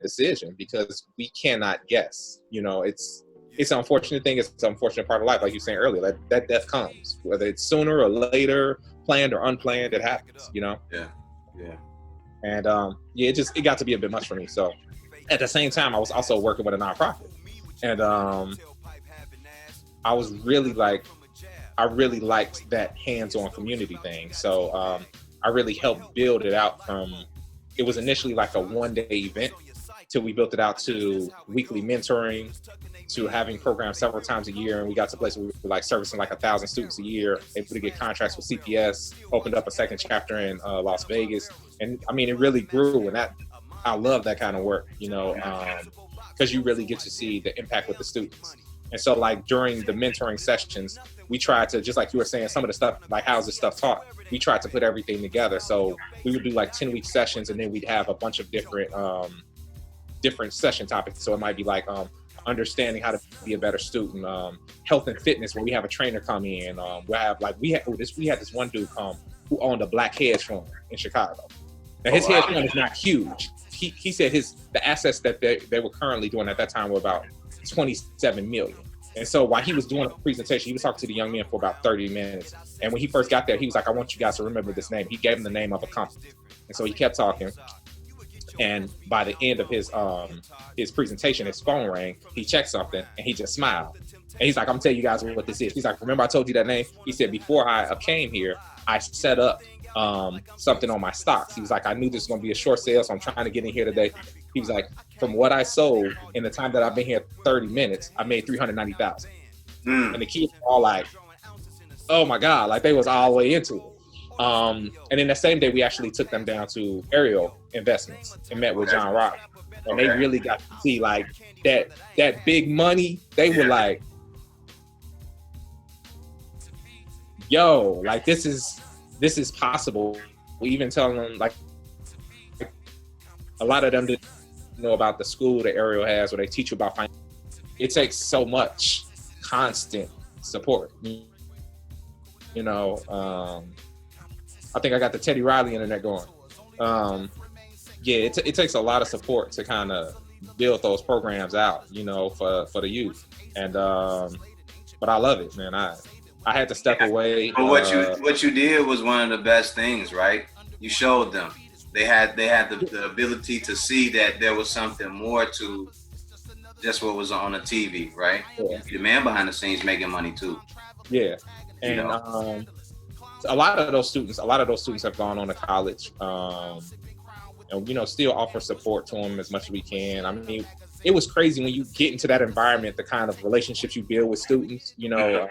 decision because we cannot guess. You know, it's an unfortunate thing. It's an unfortunate part of life, like you were saying earlier. That death comes, whether it's sooner or later, planned or unplanned. It happens. You know. Yeah. And it got to be a bit much for me. So at the same time, I was also working with a nonprofit, and I was really I really liked that hands-on community thing. So I really helped build it out from, it was initially like a one-day event till we built it out to weekly mentoring, to having programs several times a year. And we got to a place where we were like servicing like 1,000 students a year, able to get contracts with CPS, opened up a second chapter in Las Vegas. And I mean, it really grew, and I love that kind of work, you know, because you really get to see the impact with the students. And so like during the mentoring sessions, we tried to, just like you were saying, some of the stuff, like how's this stuff taught? We tried to put everything together. So we would do like 10-week sessions, and then we'd have a bunch of different session topics. So it might be like understanding how to be a better student, health and fitness, where we have a trainer come in. We had this one dude come who owned a black hedge fund in Chicago. Now his hedge fund is not huge. He said the assets that they were currently doing at that time were about 27 million. And so while he was doing a presentation, he was talking to the young men for about 30 minutes. And when he first got there, he was like, I want you guys to remember this name. He gave him the name of a company. And so he kept talking. And by the end of his presentation, his phone rang. He checked something and he just smiled. And he's like, I'm gonna tell you guys what this is. He's like, remember I told you that name? He said, before I came here, I set up something on my stocks. He was like, I knew this was gonna be a short sale, so I'm trying to get in here today. He was like, from what I sold in the time that I've been here 30 minutes, I made 390,000. And the kids were all like, oh my God, like they was all the way into it. And then the same day, we actually took them down to Aerial Investments and met with John Rock. And they really got to see like that big money. They were like, yo, like this is possible. We even telling them like a lot of them didn't know about the school that Aerial has, where they teach you about finance. It takes so much constant support. You know, I think I got the Teddy Riley internet going. It takes a lot of support to kind of build those programs out, you know, for the youth. And but I love it, man. I had to step away. But what you did was one of the best things, right? You showed them. They had the ability to see that there was something more to just what was on the TV, right? Yeah. The man behind the scenes making money too. Yeah, and a lot of those students have gone on to college, and you know, still offer support to them as much as we can. I mean, it was crazy when you get into that environment, the kind of relationships you build with students. You know,